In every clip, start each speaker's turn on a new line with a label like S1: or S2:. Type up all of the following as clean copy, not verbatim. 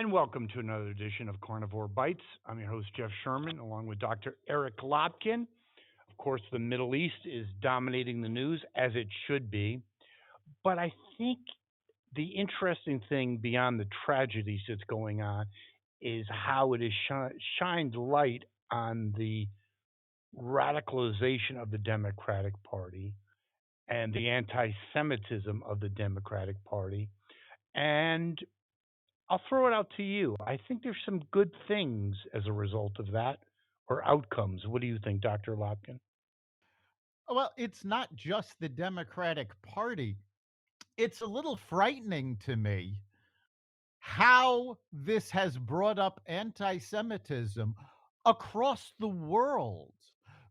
S1: and welcome to another edition of Carnivore Bites. I'm your host, Jeff Sherman, along with Dr. Eric Lopkin. Of course, the Middle East is dominating the news, as it should be. But I think the interesting thing beyond the tragedies that's going on is how it has shined light on the radicalization of the Democratic Party and the anti Semitism of the Democratic Party. And I'll throw it out to you. I think there's some good things as a result of that or outcomes. What do you think, Dr. Lopkin?
S2: Well, it's not just the Democratic Party. It's a little frightening to me how this has brought up anti Semitism across the world.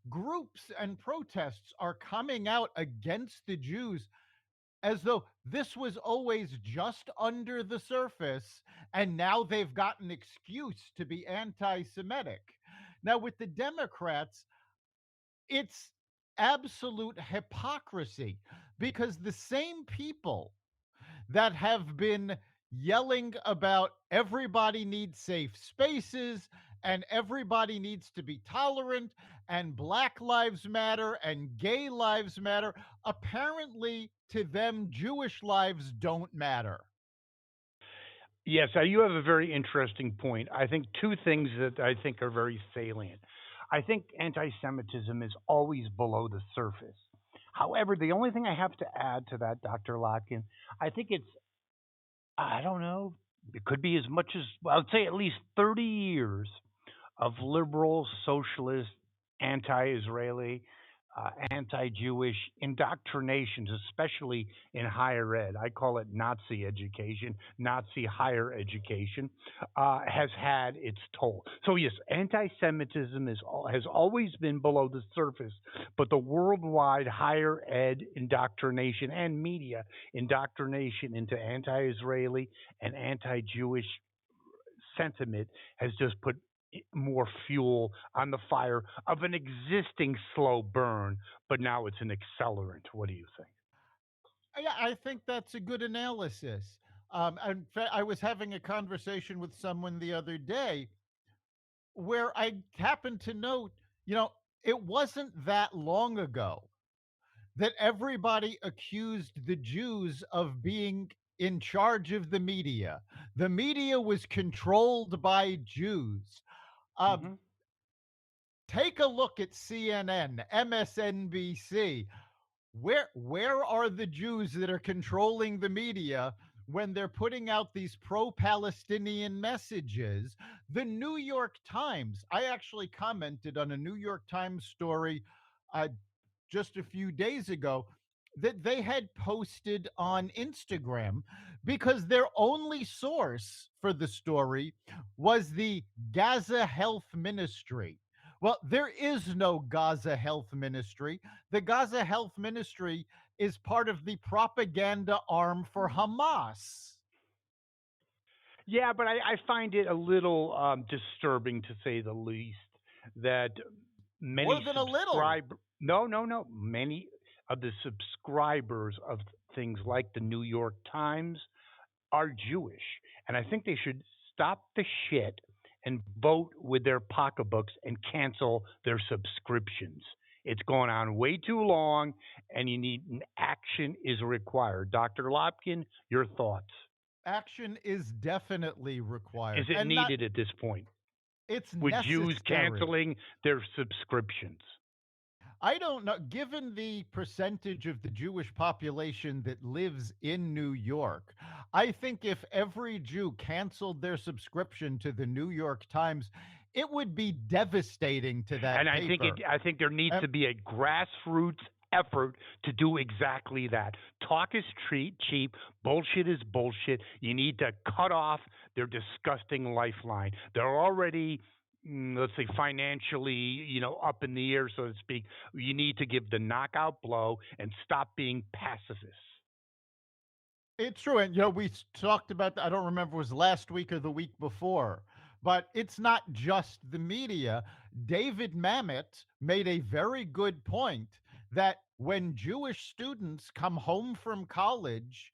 S2: Groups and protests are coming out against the Jews as though this was always just under the surface, and now they've got an excuse to be anti Semitic. Now, with the Democrats, it's absolute hypocrisy because the same people that have been yelling about everybody needs safe spaces and everybody needs to be tolerant and Black Lives Matter and gay lives matter, apparently to them, Jewish lives don't matter.
S1: Yes, you have a very interesting point. I think two things that I think are very salient. I think anti Semitism is always below the surface. However, the only thing I have to add to that, Dr. Lotkin, I think it's, I don't know, it could be as much as, well, I would say at least 30 years of liberal, socialist, anti-Israeli, anti-Jewish indoctrinations, especially in higher ed. I call it Nazi education, Nazi higher education, has had its toll. So yes, anti-Semitism has always been below the surface, but the worldwide higher ed indoctrination and media indoctrination into anti-Israeli and anti-Jewish sentiment has just put more fuel on the fire of an existing slow burn, but now it's an accelerant. What do you think?
S2: Yeah, I think that's a good analysis. In fact, I was having a conversation with someone the other day where I happened to note, it wasn't that long ago that everybody accused the Jews of being in charge of the media. The media was controlled by Jews. Uh,
S1: Hmm.
S2: Take a look at CNN, MSNBC. Where are the Jews that are controlling the media when they're putting out these pro-Palestinian messages? The New York Times, I actually commented on a New York Times story uh, just a few days ago that they had posted on Instagram because their only source for the story was the Gaza Health Ministry. Well, there is no Gaza Health Ministry. The Gaza Health Ministry is part of the propaganda arm for Hamas.
S1: Yeah, but I find it a little disturbing to say the least that
S2: More
S1: many
S2: than a little.
S1: subscribe no no no many of the subscribers of things like the New York Times are Jewish, and I think they should stop the shit and vote with their pocketbooks and cancel their subscriptions. It's going on way too long, and you need an action is required. Dr. Lopkin, your thoughts?
S2: Action is definitely required
S1: Is it
S2: and not
S1: needed at this point
S2: it's
S1: with Jews
S2: necessary.
S1: canceling their subscriptions?
S2: I don't know. Given the percentage of the Jewish population that lives in New York, I think if every Jew canceled their subscription to the New York Times, it would be devastating to
S1: And
S2: that
S1: I think
S2: paper.
S1: I think there needs
S2: And
S1: to be a grassroots effort to do exactly that. Talk is cheap, bullshit is bullshit. You need to cut off their disgusting lifeline. They're already let's say financially, up in the air, so to speak. You need to give the knockout blow and stop being pacifists.
S2: it's true. And, we talked about, I don't remember if it was last week or the week before, but it's not just the media. David Mamet made a very good point that when Jewish students come home from college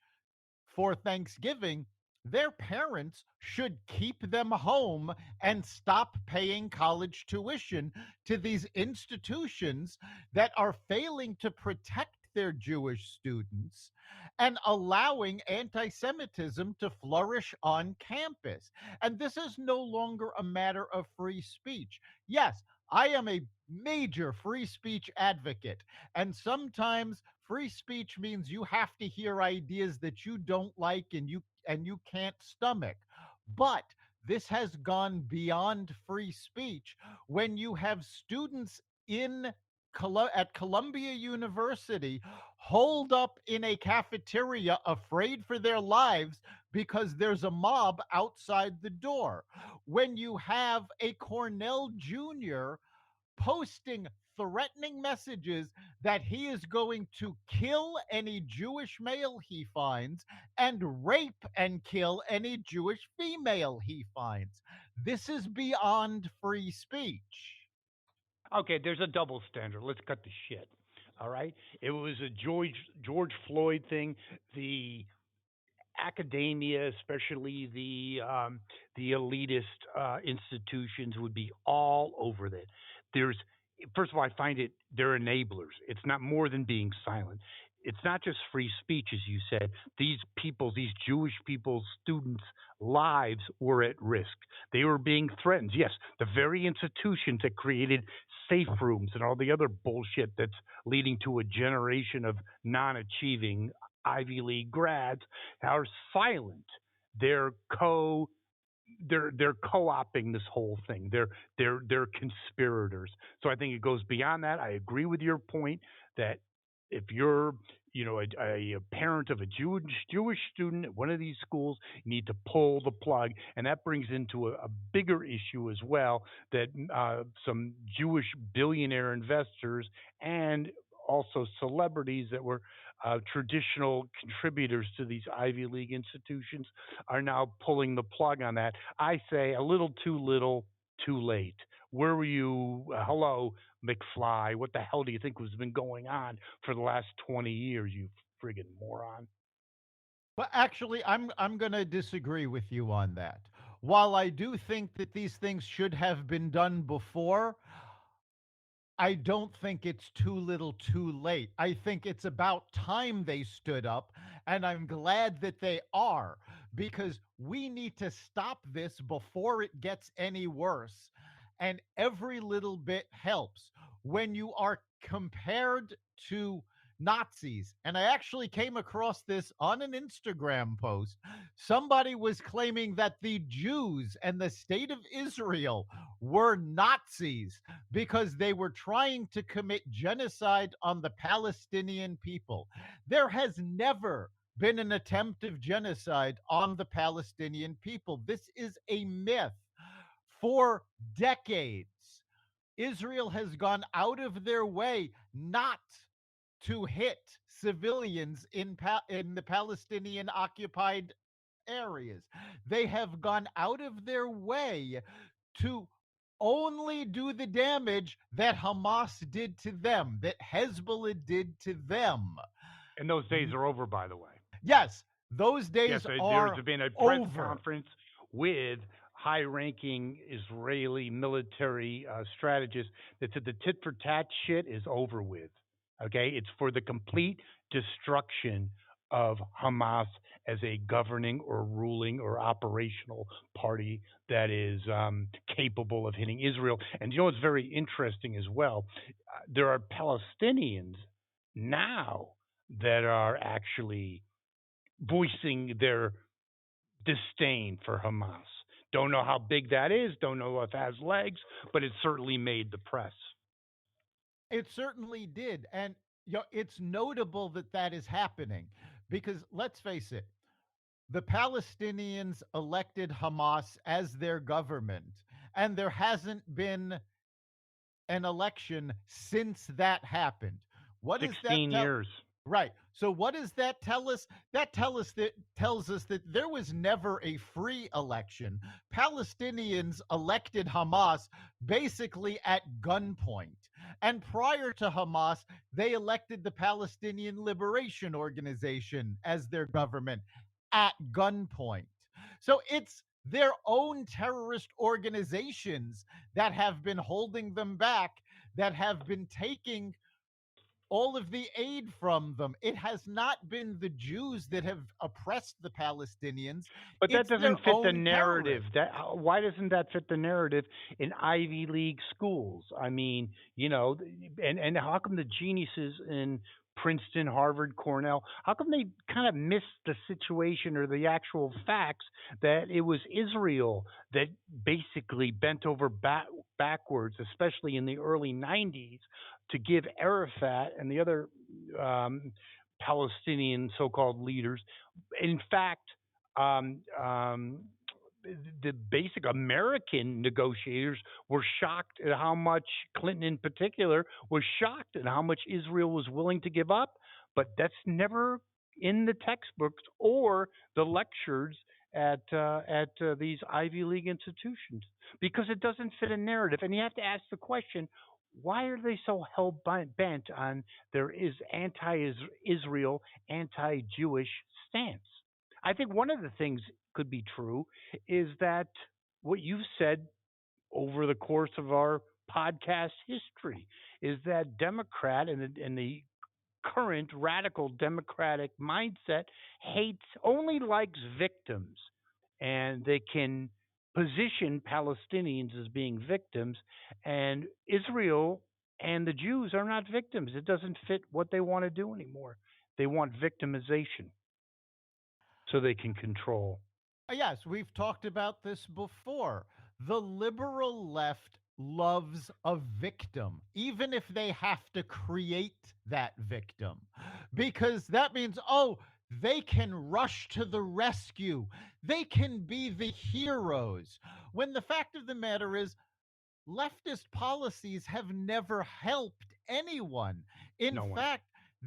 S2: for Thanksgiving, their parents should keep them home and stop paying college tuition to these institutions that are failing to protect their Jewish students and allowing anti Semitism to flourish on campus. And this is no longer a matter of free speech. Yes, I am a major free speech advocate. And sometimes free speech means you have to hear ideas that you don't like and you can't stomach. But this has gone beyond free speech when you have students in at Columbia University holed up in a cafeteria afraid for their lives because there's a mob outside the door. When you have a Cornell Jr. posting threatening messages that he is going to kill any Jewish male he finds and rape and kill any Jewish female he finds. This is beyond free speech.
S1: Okay, there's a double standard. Let's cut the shit. All right, it was a George Floyd thing. The academia, especially the elitist institutions, would be all over that. There's First of all, I find it they're enablers. It's not more than being silent. It's not just free speech, as you said. These Jewish people's students' lives were at risk. They were being threatened. Yes, the very institutions that created safe rooms and all the other bullshit that's leading to a generation of non-achieving Ivy League grads are silent. They're co they're co-opting this whole thing. They're conspirators. So I think it goes beyond that. I agree with your point that if you're a parent of a Jewish student at one of these schools, you need to pull the plug, and that brings into a bigger issue as well that some Jewish billionaire investors and also celebrities that were traditional contributors to these Ivy League institutions are now pulling the plug on that. I say a little too little, too late. Where were you? Hello, McFly. What the hell do you think has been going on for the last 20 years, you friggin' moron?
S2: But actually, I'm going to disagree with you on that. While I do think that these things should have been done before, I don't think it's too little too late. I think it's about time they stood up, and I'm glad that they are because we need to stop this before it gets any worse. And every little bit helps when you are compared to Nazis. And I actually came across this on an Instagram post. Somebody was claiming that the Jews and the state of Israel were Nazis because they were trying to commit genocide on the Palestinian people. There has never been an attempt of genocide on the Palestinian people. This is a myth. For decades, Israel has gone out of their way not to hit civilians in the Palestinian occupied areas. They have gone out of their way to only do the damage that Hamas did to them, that Hezbollah did to them.
S1: And those days are over, by the way.
S2: Yes, those
S1: Yes,
S2: days
S1: there's
S2: are
S1: been a press
S2: over.
S1: conference with high-ranking Israeli military strategists that said the tit for tat shit is over with. Okay, it's for the complete destruction of Hamas as a governing or ruling or operational party that is capable of hitting Israel. And you know what's very interesting as well? There are Palestinians now that are actually voicing their disdain for Hamas. Don't know how big that is, don't know if it has legs, but it certainly made the press.
S2: It certainly did. And it's notable that that is happening because let's face it, the Palestinians elected Hamas as their government, and there hasn't been an election since that happened. What does that
S1: 16
S2: tell?
S1: years.
S2: Right. So what does that tell us? That tells us that there was never a free election. Palestinians elected Hamas basically at gunpoint. And prior to Hamas, they elected the Palestinian Liberation Organization as their government at gunpoint. So it's their own terrorist organizations that have been holding them back, that have been taking all of the aid from them. It has not been the Jews that have oppressed the Palestinians,
S1: But that
S2: it's their
S1: doesn't fit the
S2: own
S1: narrative.
S2: terrorists.
S1: That why doesn't that fit the narrative in Ivy League schools? I mean, and how come the geniuses in Princeton, Harvard, Cornell, how come they kind of miss the situation or the actual facts that it was Israel that basically bent over backwards, especially in the early '90s, to give Arafat and the other um, Palestinian so-called leaders, in fact, um, um, the basic American negotiators were shocked at how much Clinton, in particular, was shocked at how much Israel was willing to give up. But that's never in the textbooks or the lectures at these Ivy League institutions because it doesn't fit a narrative. And you have to ask the question: why are they so hell bent on their is anti-Israel, anti-Jewish stance? I think one of the things could be true is that what you've said over the course of our podcast history is that Democrat and the current radical democratic mindset hates only likes victims and they can position Palestinians as being victims and Israel and the Jews are not victims. It doesn't fit what they want to do anymore. They want victimization so they can control.
S2: Yes, we've talked about this before. The liberal left loves a victim, even if they have to create that victim, because that means, oh, they can rush to the rescue. They can be the heroes. When the fact of the matter is, leftist policies have never helped anyone. In
S1: No one.
S2: fact,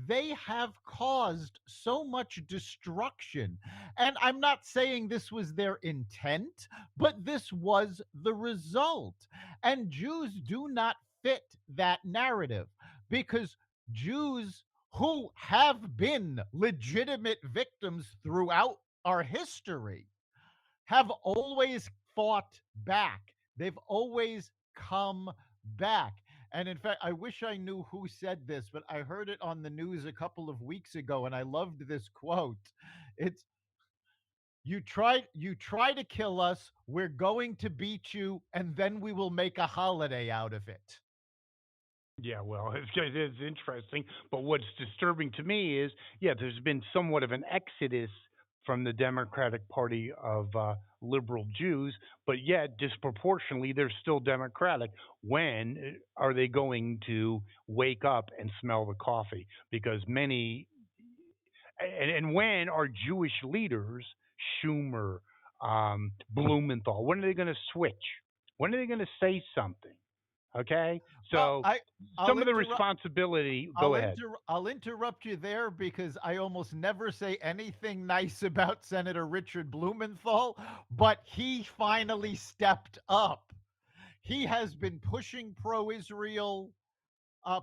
S2: they have caused so much destruction. And I'm not saying this was their intent, but this was the result. And Jews do not fit that narrative because Jews who have been legitimate victims throughout our history have always fought back. They've always come back. And in fact, I wish I knew who said this, but I heard it on the news a couple of weeks ago and I loved this quote. It's you try to kill us, we're going to beat you and then we will make a holiday out of it.
S1: Yeah, well, it's interesting. But what's disturbing to me is, yeah, there's been somewhat of an exodus from the Democratic Party of liberal Jews, but yet disproportionately they're still Democratic. When are they going to wake up and smell the coffee? Because many, and when are Jewish leaders, Schumer, Blumenthal, when are they going to switch? When are they going to say something? Okay,
S2: Well,
S1: so
S2: I I'll
S1: some of the
S2: interrupt
S1: responsibility. Go ahead.
S2: I'll interrupt you there because I almost never say anything nice about Senator Richard Blumenthal, but he finally stepped up. He has been pushing pro-Israel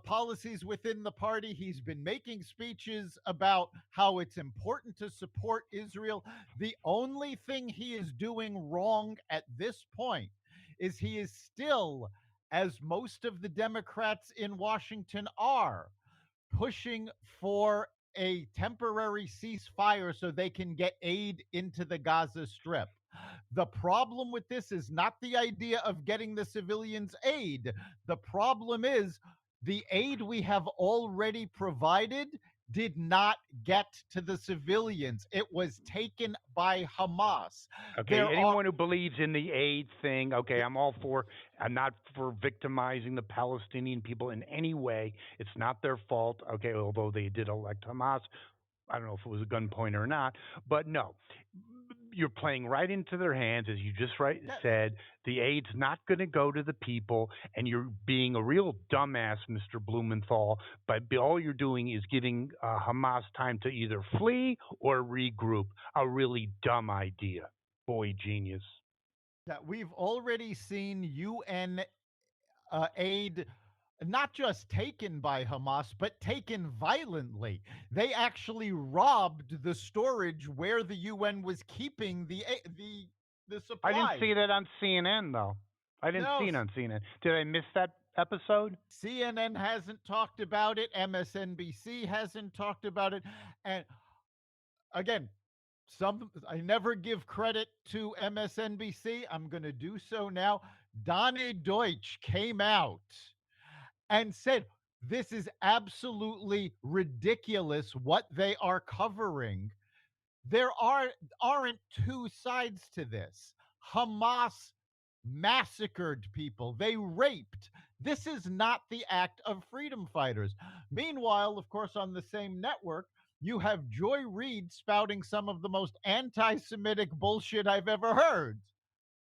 S2: policies within the party. He's been making speeches about how it's important to support Israel. The only thing he is doing wrong at this point is he is still, as most of the Democrats in Washington are, pushing for a temporary ceasefire so they can get aid into the Gaza Strip. The problem with this is not the idea of getting the civilians aid. The problem is the aid we have already provided did not get to the civilians. It was taken by Hamas.
S1: Okay,
S2: There are
S1: anyone who believes in the aid thing, okay, I'm all for. I'm not for victimizing the Palestinian people in any way. It's not their fault. Okay, although they did elect Hamas, I don't know if it was a gunpoint or not, but no, you're playing right into their hands, as you just right
S2: yes,
S1: said. The aid's not going to go to the people, and you're being a real dumbass, Mr. Blumenthal. But all you're doing is giving Hamas time to either flee or regroup. A really dumb idea. Boy, genius.
S2: that we've already seen UN aid not just taken by Hamas, but taken violently. They actually robbed the storage where the UN was keeping the
S1: I didn't
S2: supplies.
S1: see that on CNN though. I didn't see
S2: No,
S1: it on CNN. Did I miss that episode?
S2: CNN hasn't talked about it. MSNBC hasn't talked about it. And again, I never give credit to MSNBC. I'm going to do so now. Donnie Deutsch came out and said, "This is absolutely ridiculous what they are covering. There aren't two sides to this. Hamas massacred people. They raped. This is not the act of freedom fighters." Meanwhile, of course, on the same network, you have Joy Reid spouting some of the most anti-Semitic bullshit I've ever heard.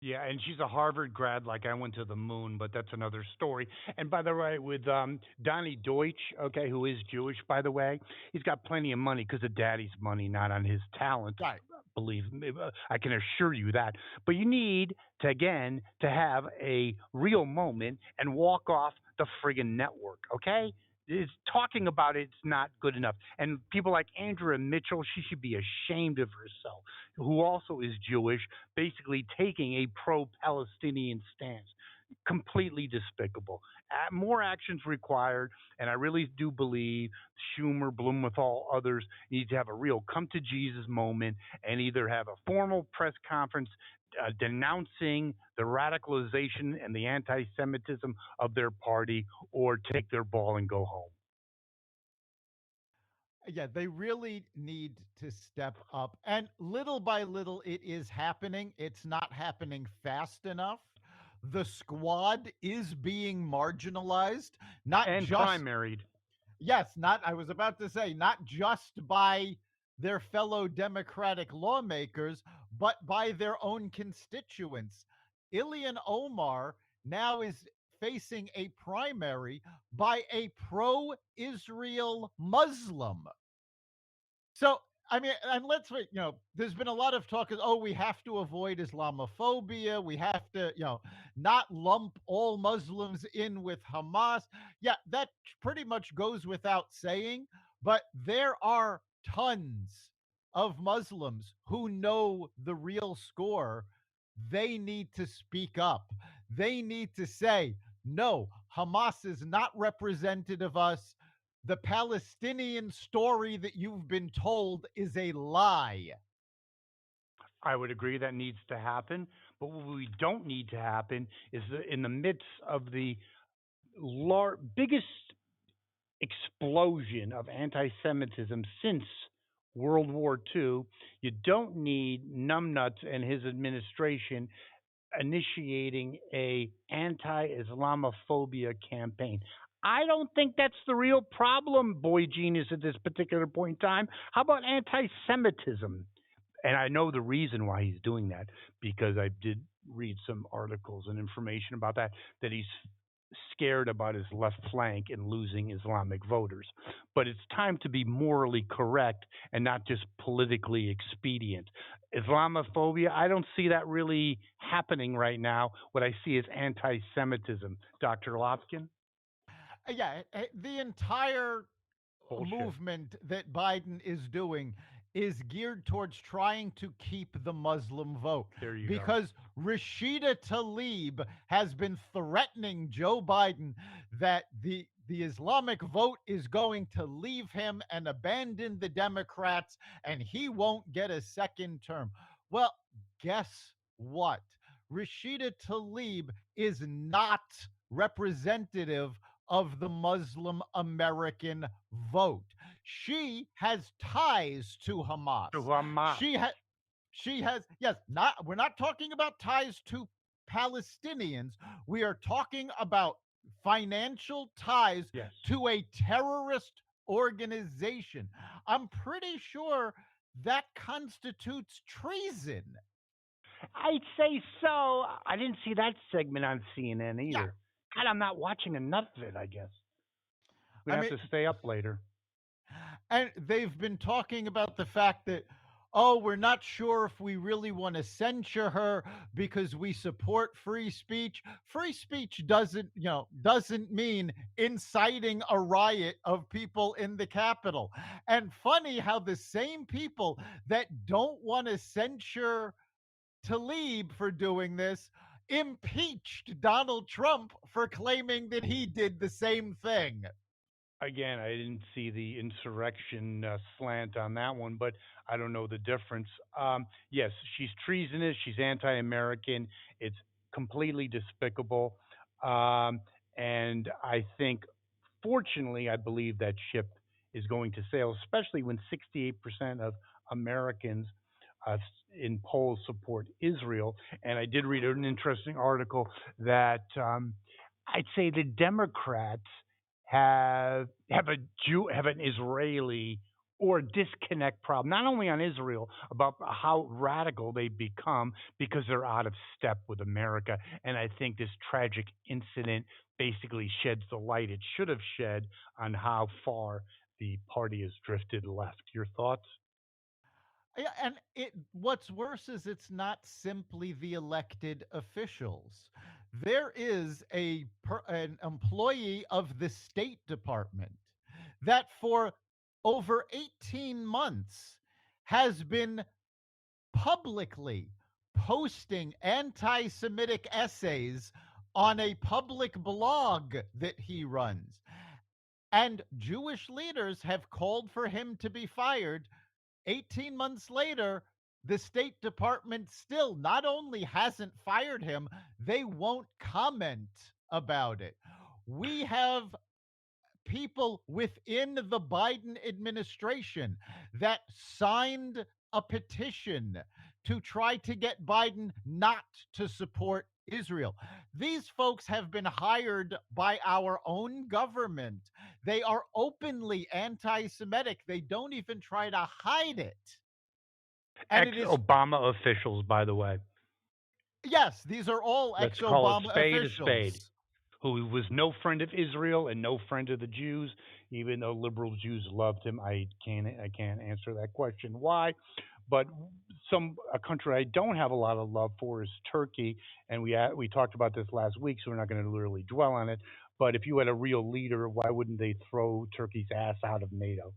S1: Yeah, and she's a Harvard grad, like I went to the moon, but that's another story. And by the way, with Donnie Deutsch, okay, who is Jewish, by the way, he's got plenty of money because of daddy's money, not on his talent.
S2: Right.
S1: Believe me, I can assure you that. But you need to, again, to have a real moment and walk off the friggin' network, okay? Is talking about it's not good enough. And people like Andrea Mitchell, she should be ashamed of herself, who also is Jewish, basically taking a pro Palestinian stance. Completely despicable. More actions required, and I really do believe Schumer, Blumenthal, others need to have a real come to Jesus moment and either have a formal press conference denouncing the radicalization and the anti Semitism of their party or take their ball and go home.
S2: Yeah, they really need to step up. And little by little, it is happening. It's not happening fast enough. The squad is being marginalized, not
S1: And
S2: just,
S1: primaried.
S2: yes, not, I was about to say, not just by their fellow Democratic lawmakers, but by their own constituents. Ilhan Omar now is facing a primary by a pro Israel Muslim. So, I mean, and let's wait, there's been a lot of talk of, oh, we have to avoid Islamophobia. We have to, not lump all Muslims in with Hamas. Yeah, that pretty much goes without saying, but there are tons of Muslims who know the real score. They need to speak up. They need to say, no, Hamas is not representative of us. The Palestinian story that you've been told is a lie.
S1: I would agree that needs to happen. But what we don't need to happen is in the midst of the biggest explosion of anti Semitism since World War II, you don't need numbnuts and his administration initiating a anti-Islamophobia campaign. I don't think that's the real problem, boy genius, at this particular point in time. How about anti-Semitism? And I know the reason why he's doing that because I did read some articles and information about that he's scared about his left flank and losing Islamic voters. But it's time to be morally correct and not just politically expedient. Islamophobia, I don't see that really happening right now. What I see is anti Semitism. Dr. Lopkin?
S2: Yeah, the entire
S1: Bullshit.
S2: movement that Biden is doing is geared towards trying to keep the Muslim vote
S1: There you go.
S2: because Rashida Tlaib has been threatening Joe Biden that the Islamic vote is going to leave him and abandon the Democrats and he won't get a second term. Well, guess what? Rashida Tlaib is not representative of the Muslim American vote. She has ties to Hamas.
S1: To Hamas.
S2: She has, yes, not, we're not talking about ties to Palestinians. We are talking about financial ties
S1: Yes.
S2: to a terrorist organization. I'm pretty sure that constitutes treason.
S1: I'd say so. I didn't see that segment on CNN
S2: Yeah.
S1: either. God, I'm not watching enough of it, I guess. We're
S2: I
S1: going to
S2: mean,
S1: have to stay up later.
S2: and they've been talking about the fact that, oh, we're not sure if we really want to censure her because we support free speech. Free speech doesn't mean inciting a riot of people in the Capitol. And funny how the same people that don't want to censure Tlaib for doing this impeached Donald Trump for claiming that he did the same thing.
S1: Again, I didn't see the insurrection slant on that one, but I don't know the difference. Yes, she's treasonous. She's anti-American. It's completely despicable. Um, and I think, fortunately, I believe that ship is going to sail, especially when 68% of Americans uh, in polls support Israel. And I did read an interesting article that I'd say the Democrats have a Jew have an Israeli or disconnect problem, not only on Israel about how radical they've become because they're out of step with America. And I think this tragic incident basically sheds the light it should have shed on how far the party has drifted left. Your thoughts?
S2: Yeah, and what's worse is it's not simply the elected officials. There is an employee of the State Department that for over 18 months has been publicly posting anti-Semitic essays on a public blog that he runs. And Jewish leaders have called for him to be fired. 18 months later, the State Department still not only hasn't fired him, they won't comment about it. We have people within the Biden administration that signed a petition to try to get Biden not to support Israel. These folks have been hired by our own government. They are openly anti Semitic. They don't even try to hide it. And
S1: Ex
S2: it is,
S1: Obama officials, by the way.
S2: yes, these are all
S1: Let's
S2: ex
S1: call a
S2: Obama
S1: spade a spade.
S2: officials.
S1: Who was no friend of Israel and no friend of the Jews, even though liberal Jews loved him. I can't answer that question why, but some a country I don't have a lot of love for is Turkey, and we talked about this last week, so we're not going to really dwell on it. But if you had a real leader, why wouldn't they throw Turkey's ass out of NATO?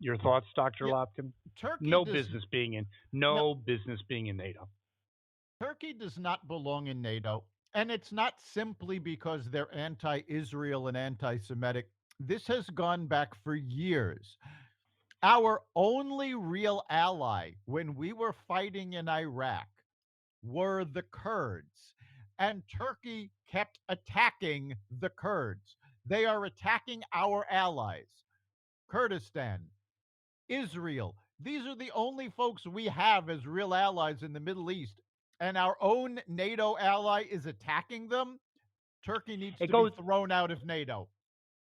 S1: Your thoughts, Dr.
S2: Yeah,
S1: Lopkin?
S2: Turkey
S1: No
S2: does
S1: business being in
S2: no
S1: no business being in NATO.
S2: Turkey does not belong in NATO. And it's not simply because they're anti Israel and anti Semitic. This has gone back for years. Our only real ally when we were fighting in Iraq were the Kurds. And Turkey kept attacking the Kurds. They are attacking our allies, Kurdistan, Israel. These are the only folks we have as real allies in the Middle East. And our own NATO ally is attacking them. Turkey needs
S1: It
S2: to be
S1: goes
S2: thrown out of NATO.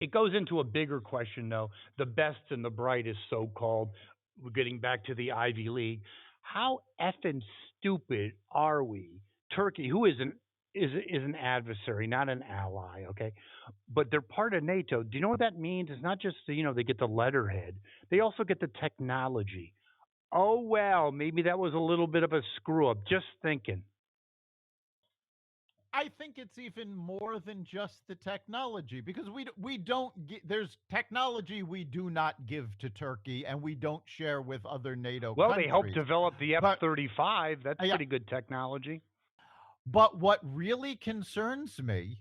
S1: it goes into a bigger question, though. The best and the brightest, so called, we're getting back to the Ivy League. How effing stupid are we? Turkey, who is an adversary, not an ally, okay? But they're part of NATO. Do you know what that means? It's not just they get the letterhead; they also get the technology. Oh well, maybe that was a little bit of a screw up. Just thinking.
S2: I think it's even more than just the technology because we don't there's technology we do not give to Turkey and we don't share with other NATO
S1: Well, they helped
S2: countries.
S1: develop the
S2: But
S1: F-35. That's
S2: yeah,
S1: pretty good technology.
S2: but what really concerns me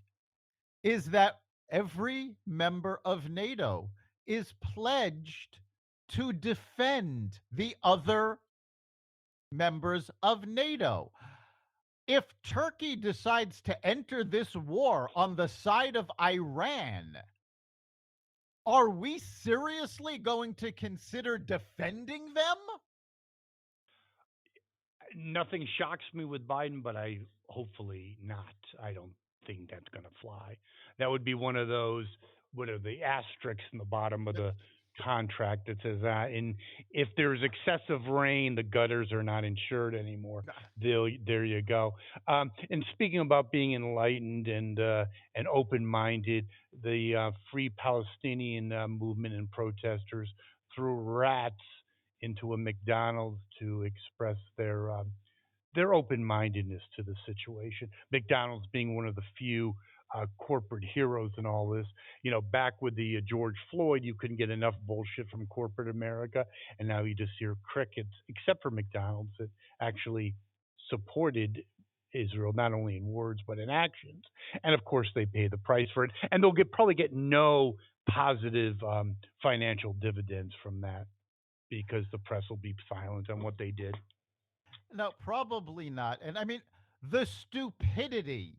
S2: is that every member of NATO is pledged to defend the other members of NATO. If Turkey decides to enter this war on the side of Iran, are we seriously going to consider defending them?
S1: Nothing shocks me with Biden, but I hopefully not. I don't think that's going to fly. That would be one of those. What are the asterisks in the bottom of the contract that says that? And if there's excessive rain, the gutters are not insured anymore. There you go. And speaking about being enlightened and open-minded, the Free Palestinian movement and protesters threw rats into a McDonald's to express their open mindedness to the situation. McDonald's being one of the few corporate heroes in all this. You know, back with the George Floyd, you couldn't get enough bullshit from corporate America, and now you just hear crickets, except for McDonald's that actually supported Israel not only in words but in actions. And of course, they pay the price for it, and they'll probably get no positive financial dividends from that because the press will be silent on what they did.
S2: No, probably not. And I mean, the stupidity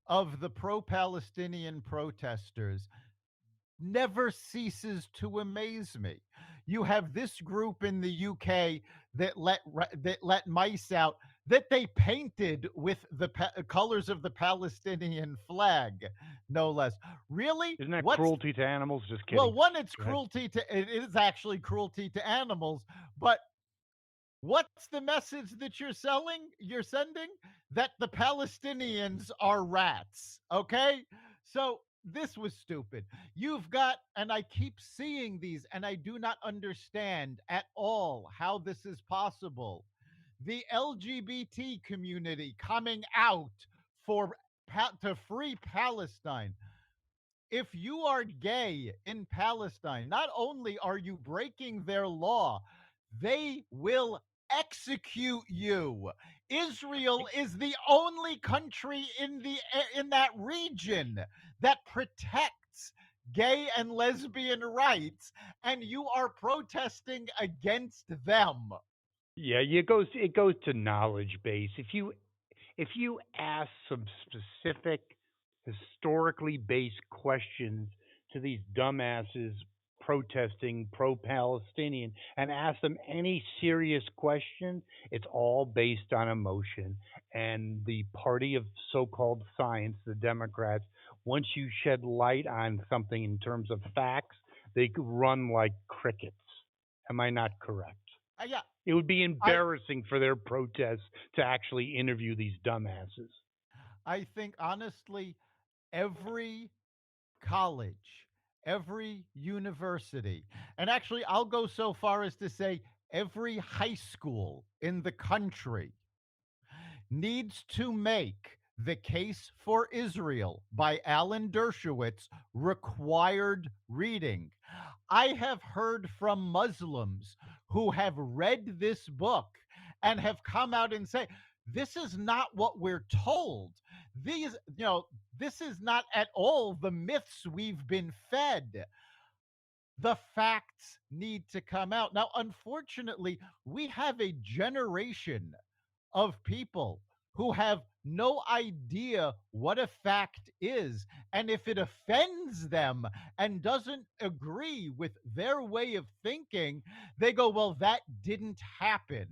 S2: of the pro Palestinian protesters never ceases to amaze me. You have this group in the UK that let mice out that they painted with the colors of the Palestinian flag, no less. Really?
S1: Isn't that
S2: What's
S1: cruelty to animals? Just
S2: well,
S1: kidding.
S2: one, it's
S1: Go ahead.
S2: cruelty to it is actually cruelty to animals, but what's the message that you're selling? You're sending that the Palestinians are rats. Okay. So this was stupid. You've got, and I keep seeing these, and I do not understand at all how this is possible. The LGBT community coming out for to free Palestine. If you are gay in Palestine, not only are you breaking their law, they will execute you. Israel is the only country in that region that protects gay and lesbian rights, and you are protesting against them.
S1: Yeah, it goes to knowledge base. If you ask some specific historically based questions to these dumbasses protesting pro-Palestinian and ask them any serious question, it's all based on emotion. And the party of so-called science, the Democrats, once you shed light on something in terms of facts, they run like crickets. Am I not correct?
S2: Yeah,
S1: It would be
S2: I
S1: embarrassing for their protests to actually interview these dumbasses.
S2: I think honestly every college, every university, and actually, I'll go so far as to say every high school in the country needs to make The Case for Israel by Alan Dershowitz required reading. I have heard from Muslims who have read this book and have come out and say, this is not what we're told. These, this is not at all the myths we've been fed. The facts need to come out. Now, unfortunately, we have a generation of people who have no idea what a fact is. And if it offends them and doesn't agree with their way of thinking, they go, well, that didn't happen.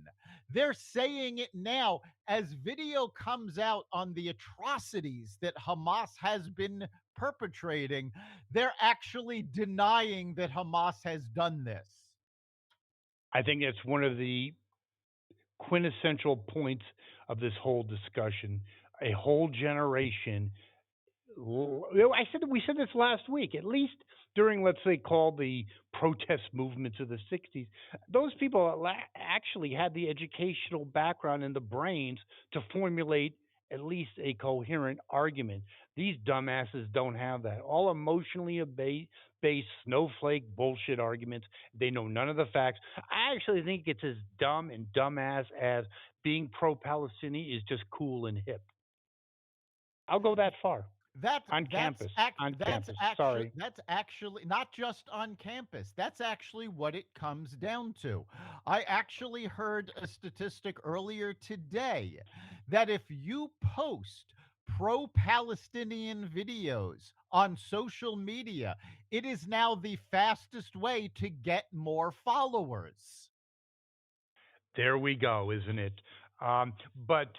S2: They're saying it now as video comes out on the atrocities that Hamas has been perpetrating. They're actually denying that Hamas has done this.
S1: I think that's one of the quintessential points of this whole discussion. A whole generation. I said we said this last week. At least during, let's say, called the protest movements of the '60s, those people actually had the educational background and the brains to formulate at least a coherent argument. These dumbasses don't have that. All emotionally based snowflake bullshit arguments. They know none of the facts. I actually think it's as dumb and dumbass as being pro-Palestinian is just cool and hip. I'll go that far. On campus. On campus. Sorry.
S2: That's actually not just on campus. That's actually what it comes down to. I actually heard a statistic earlier today that if you post pro-Palestinian videos on social media, it is now the fastest way to get more followers.
S1: There we go, isn't it? But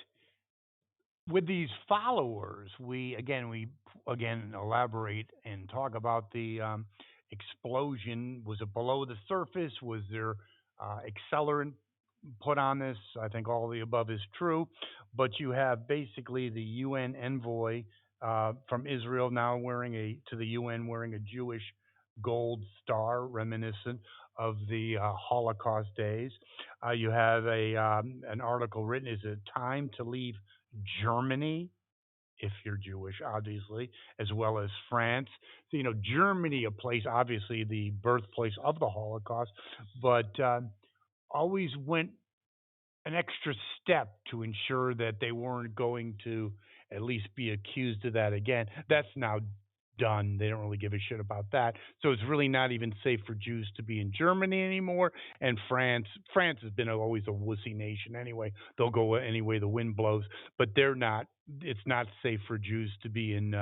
S1: with these followers, we again elaborate and talk about the explosion. Was it below the surface? Was there accelerant put on this? I think all of the above is true. But you have basically the UN envoy from Israel now wearing a to the UN wearing a Jewish gold star, reminiscent of the Holocaust days. You have an article written, "Is it time to leave Germany?" If you're Jewish, obviously, as well as France. So, Germany, a place, obviously, the birthplace of the Holocaust, but always went an extra step to ensure that they weren't going to at least be accused of that again. That's now done. They don't really give a shit about that. So it's really not even safe for Jews to be in Germany anymore. And France has been always a wussy nation anyway. They'll go any way the wind blows, but they're not. It's not safe for Jews to be in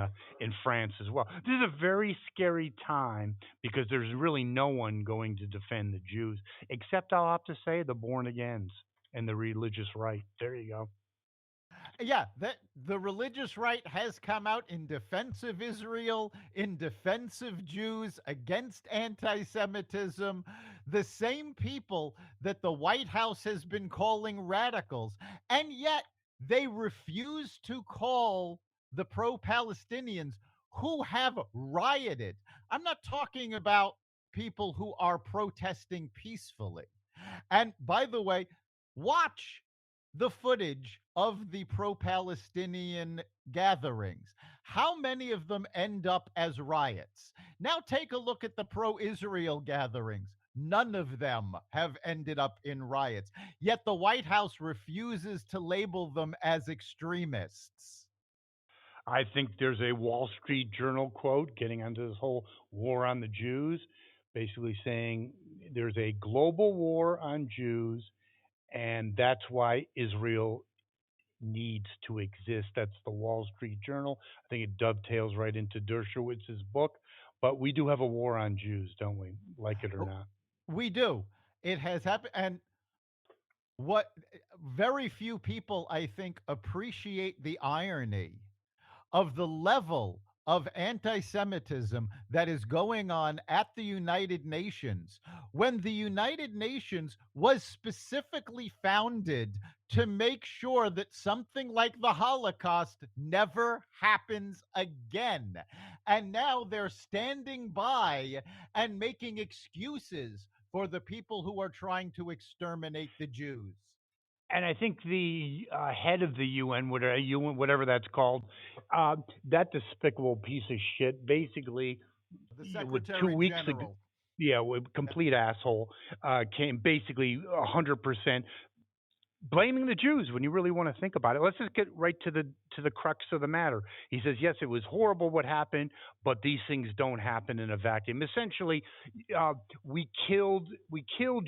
S1: France as well. This is a very scary time because there's really no one going to defend the Jews, except I'll have to say the born agains and the religious right. There you go.
S2: Yeah, that the religious right has come out in defense of Israel, in defense of Jews, against anti-Semitism. The same people that the White House has been calling radicals, and yet they refuse to call the pro-Palestinians who have rioted. I'm not talking about people who are protesting peacefully. And by the way, watch the footage of the pro Palestinian gatherings. How many of them end up as riots? Now take a look at the pro Israel gatherings. None of them have ended up in riots. Yet the White House refuses to label them as extremists.
S1: I think there's a Wall Street Journal quote getting onto this whole war on the Jews, basically saying there's a global war on Jews, and that's why Israel needs to exist. That's the Wall Street Journal. I think it dovetails right into Dershowitz's book. But we do have a war on Jews, don't we? Like it or not.
S2: We do. It has happened. And what very few people, I think, appreciate the irony of the level of anti Semitism that is going on at the United Nations when the United Nations was specifically founded to make sure that something like the Holocaust never happens again. And now they're standing by and making excuses for the people who are trying to exterminate the Jews.
S1: And I think the head of the UN, whatever that's called, uh, that despicable piece of shit, basically,
S2: The
S1: with two
S2: Secretary
S1: weeks ago,
S2: General.
S1: yeah, with complete asshole, came basically 100% blaming the Jews when you really want to think about it. Let's just get right to the crux of the matter. He says, yes, it was horrible what happened, but these things don't happen in a vacuum. Essentially, uh, we killed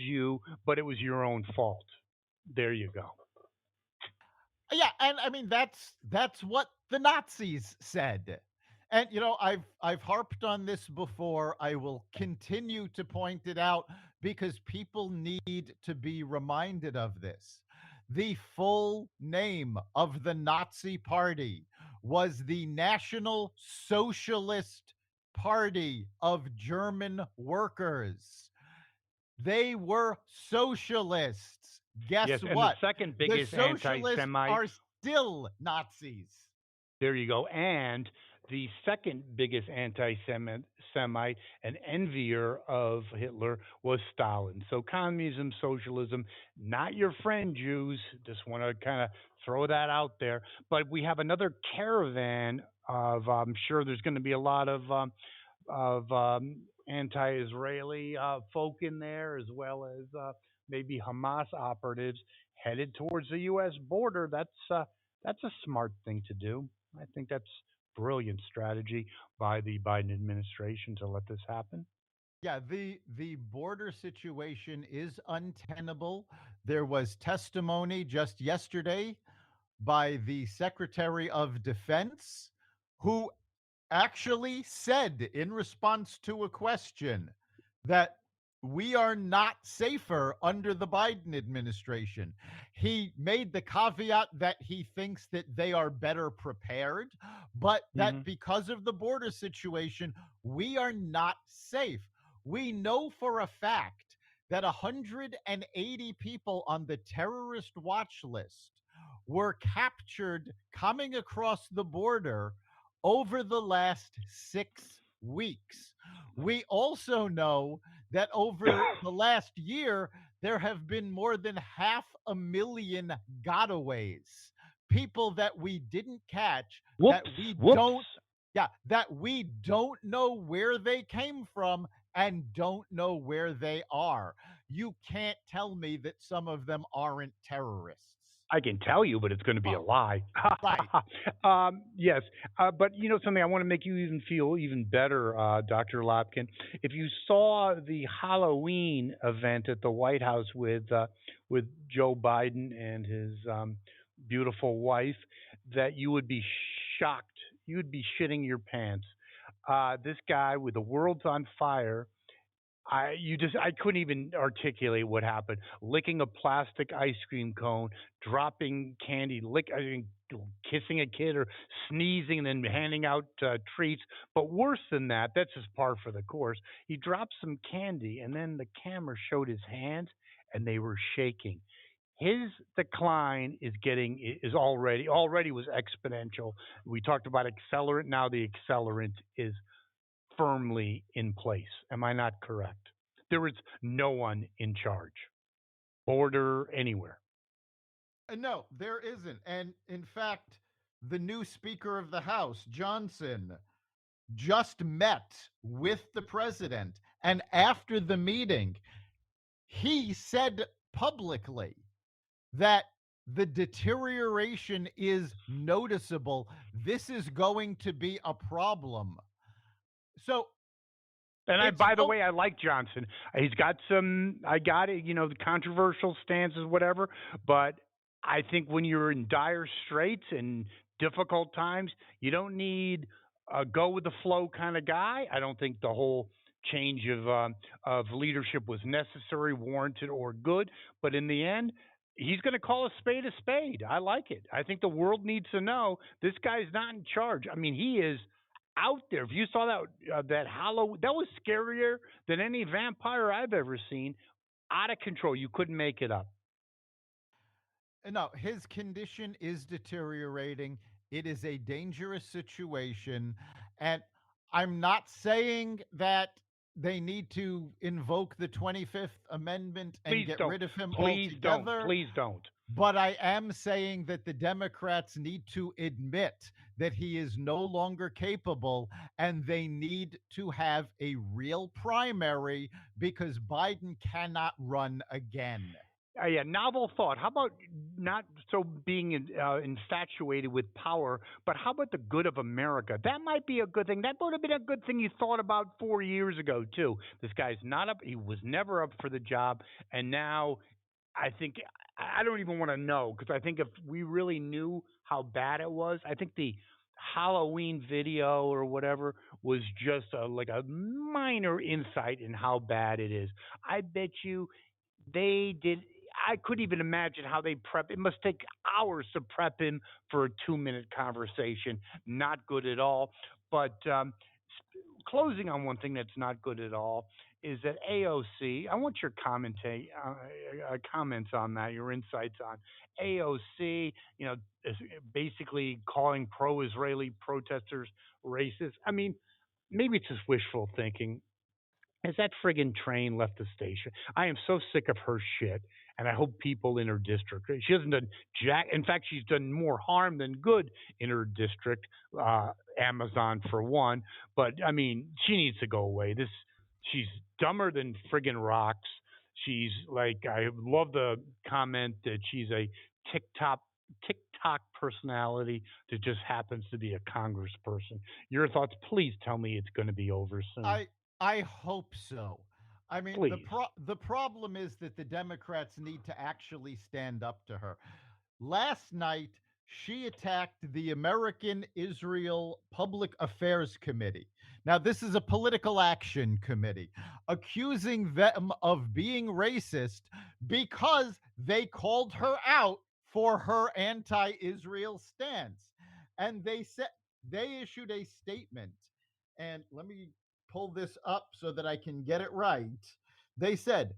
S1: you, but it was your own fault. There you go.
S2: Yeah, and I mean that's what the Nazis said. And I've harped on this before. I will continue to point it out because people need to be reminded of this. The full name of the Nazi party was the National Socialist Party of German Workers. They were socialists.
S1: Yes,
S2: Guess
S1: and the
S2: what?
S1: second
S2: The
S1: biggest
S2: socialists
S1: anti-Semite.
S2: are still Nazis.
S1: There you go. And the second biggest anti-Semite and envier of Hitler was Stalin. So communism, socialism, not your friend, Jews. Just want to kind of throw that out there. But we have another caravan of. I'm sure there's going to be a lot of anti-Israeli folk in there, as well as maybe Hamas operatives headed towards the U.S. border. That's a smart thing to do. I think that's brilliant strategy by the Biden administration to let this happen.
S2: Yeah, the border situation is untenable. There was testimony just yesterday by the Secretary of Defense who actually said in response to a question that we are not safer under the Biden administration. He made the caveat that he thinks that they are better prepared, but that
S1: Hmm.
S2: because of the border situation, we are not safe. We know for a fact that 180 people on the terrorist watch list were captured coming across the border over the last 6 weeks. We also know that over the last year, there have been more than 500,000 gotaways. People that we didn't catch,
S1: Whoops,
S2: that we
S1: whoops.
S2: don't, yeah, that we don't know where they came from and don't know where they are. You can't tell me that some of them aren't terrorists.
S1: I can tell you, but it's going to be a
S2: Oh,
S1: lie.
S2: right.
S1: Yes, but you know something. I want to make you even feel even better, Dr. Lopkin. If you saw the Halloween event at the White House with Joe Biden and his beautiful wife, that you would be shocked. You would be shitting your pants. This guy with the world's on fire, I couldn't even articulate what happened. Licking a plastic ice cream cone, dropping candy, I mean, kissing a kid or sneezing and then handing out treats. But worse than that, that's just par for the course. He dropped some candy and then the camera showed his hands and they were shaking. His decline is already was exponential. We talked about accelerant. Now the accelerant is firmly in place. Am I not correct? There is no one in charge, border anywhere.
S2: No, there isn't. And in fact, the new Speaker of the House, Johnson, just met with the president. And after the meeting, he said publicly that the deterioration is noticeable. This is going to be a problem. So
S1: And
S2: it's
S1: by the
S2: oh,
S1: way, I like Johnson. He's got some, I got it, the controversial stances, whatever. But I think when you're in dire straits and difficult times, you don't need a go with the flow kind of guy. I don't think the whole change of leadership was necessary, warranted, or good. But in the end, he's going to call a spade a spade. I like it. I think the world needs to know this guy's not in charge. I mean, he is out there. If you saw that Halloween, that was scarier than any vampire I've ever seen. Out of control. You couldn't make it up.
S2: no, his condition is deteriorating. It is a dangerous situation. And I'm not saying that they need to invoke the 25th Amendment and
S1: Please
S2: get
S1: don't.
S2: rid of him
S1: Please don't.
S2: altogether.
S1: Please don't.
S2: But I am saying that the Democrats need to admit that he is no longer capable and they need to have a real primary because Biden cannot run again.
S1: Yeah, novel thought. How about not so being infatuated with power, but how about the good of America? That might be a good thing. That would have been a good thing you thought about 4 years ago too. This guy's not up. He was never up for the job, and now I think I don't even want to know because I think if we really knew how bad it was, I think the Halloween video or whatever was just like a minor insight in how bad it is. I bet you they did. I couldn't even imagine how they prep. It must take hours to prep him for a 2 minute conversation. Not good at all. But closing on one thing that's not good at all is that AOC. I want your comments on that, your insights on AOC. Basically calling pro-Israeli protesters racist. I mean, maybe it's just wishful thinking. Has that friggin' train left the station? I am so sick of her shit, and I hope people in her district. She hasn't done jack. In fact, she's done more harm than good in her district. Amazon for one, but I mean, she needs to go away. She's dumber than friggin' rocks. She's like, I love the comment that she's a TikTok TikTok personality that just happens to be a congressperson. Your thoughts, please tell me it's going to be over soon.
S2: I I hope so. I mean,
S1: Please.
S2: the problem is that the Democrats need to actually stand up to her. Last night, she attacked the American Israel Public Affairs Committee. Now, this is a political action committee, accusing them of being racist because they called her out for her anti Israel stance. And they issued a statement. And let me pull this up so that I can get it right. They said,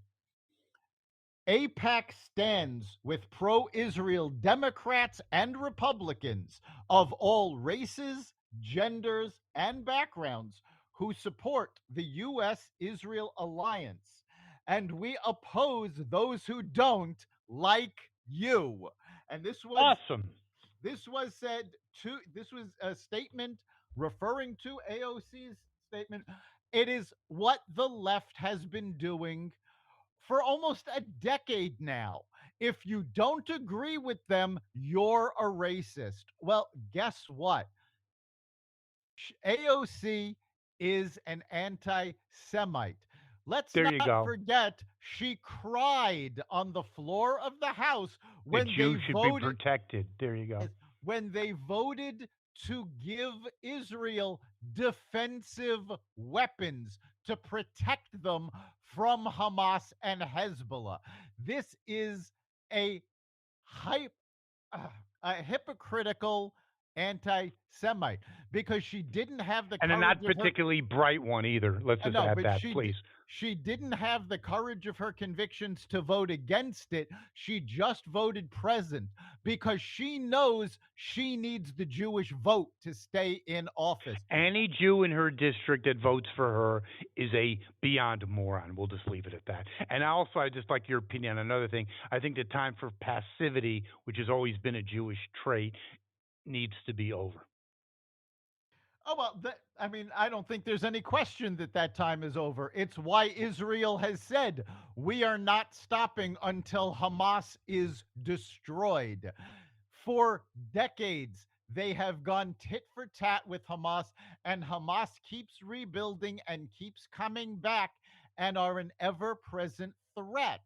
S2: APAC stands with pro Israel Democrats and Republicans of all races, genders, and backgrounds who support the U.S. Israel alliance, and we oppose those who don't, like you. And
S1: Awesome.
S2: this was said this was a statement referring to AOC's statement. It is what the left has been doing for almost a decade now. If you don't agree with them, you're a racist. Well, guess what? AOC is an anti Semite. Let's
S1: There you
S2: not
S1: go.
S2: forget she cried on the floor of the House
S1: The
S2: when they
S1: Jews should be
S2: voted
S1: protected. There you go.
S2: when they voted to give Israel defensive weapons to protect them from Hamas and Hezbollah. This is a hype, uh, a hypocritical anti-Semite because she didn't have the
S1: And a
S2: courage
S1: not
S2: of her.
S1: particularly bright one either. Let's just
S2: No,
S1: add
S2: but
S1: that, please.
S2: she didn't have the courage of her convictions to vote against it. She just voted present because she knows she needs the Jewish vote to stay in office.
S1: Any Jew in her district that votes for her is a beyond moron. We'll just leave it at that. And also, I just like your opinion on another thing. I think the time for passivity, which has always been a Jewish trait, needs to be over.
S2: Oh, well, I mean, I don't think there's any question that that time is over. It's why Israel has said, we are not stopping until Hamas is destroyed. For decades, they have gone tit for tat with Hamas, and Hamas keeps rebuilding and keeps coming back and are an ever present threat.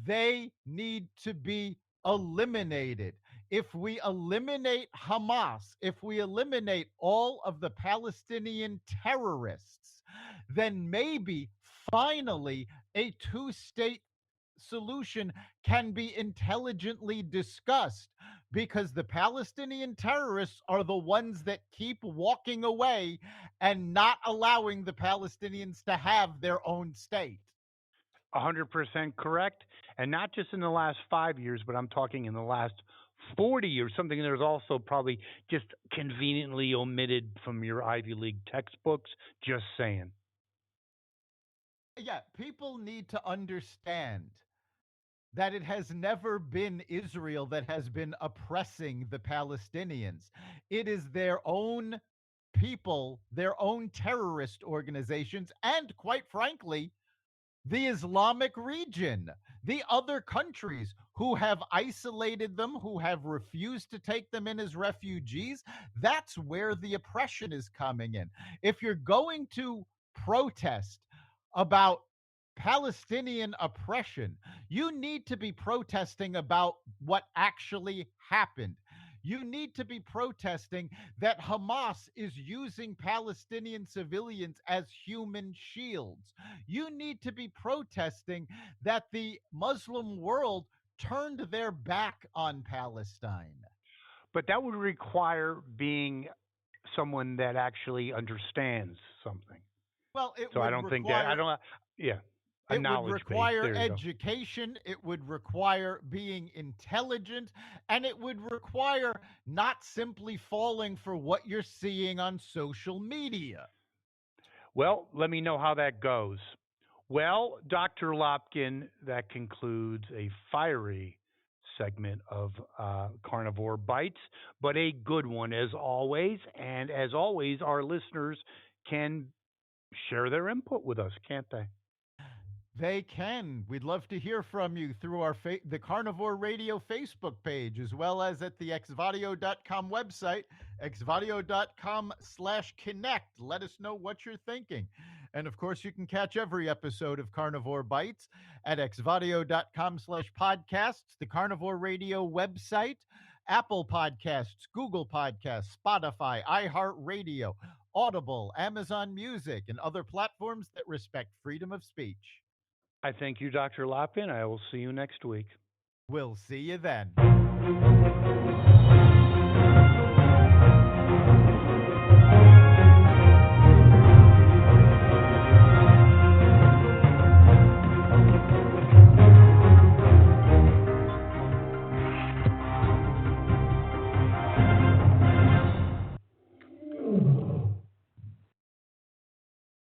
S2: They need to be eliminated. If we eliminate Hamas, if we eliminate all of the Palestinian terrorists, then maybe finally a two-state solution can be intelligently discussed because the Palestinian terrorists are the ones that keep walking away and not allowing the Palestinians to have their own state.
S1: 100% correct. And not just in the last 5 years, but I'm talking in the last 40 years, something that was also probably just conveniently omitted from your Ivy League textbooks. Just saying.
S2: Yeah, people need to understand that it has never been Israel that has been oppressing the Palestinians. It is their own people, their own terrorist organizations, and quite frankly, the Islamic region, the other countries who have isolated them, who have refused to take them in as refugees. That's where the oppression is coming in. If you're going to protest about Palestinian oppression, you need to be protesting about what actually happened. You need to be protesting that Hamas is using Palestinian civilians as human shields. You need to be protesting that the Muslim world turned their back on Palestine.
S1: But that would require being someone that actually understands something.
S2: Well,
S1: So I don't think that, I don't, yeah, a
S2: it would
S1: knowledge base.
S2: require
S1: There you go.
S2: education, it would require being intelligent, and it would require not simply falling for what you're seeing on social media.
S1: Well, let me know how that goes. Well, Dr. Lopkin, that concludes a fiery segment of Carnivore Bites, but a good one as always. And as always, our listeners can share their input with us, can't they?
S2: They can. We'd love to hear from you through the Carnivore Radio Facebook page, as well as at the xvadio.com website, xvadio.com/connect. Let us know what you're thinking. And of course, you can catch every episode of Carnivore Bites at xvadio.com/podcasts, the Carnivore Radio website, Apple Podcasts, Google Podcasts, Spotify, iHeartRadio, Audible, Amazon Music, and other platforms that respect freedom of speech.
S1: I thank you, Dr. Lopkin. I will see you next week.
S2: We'll see you then.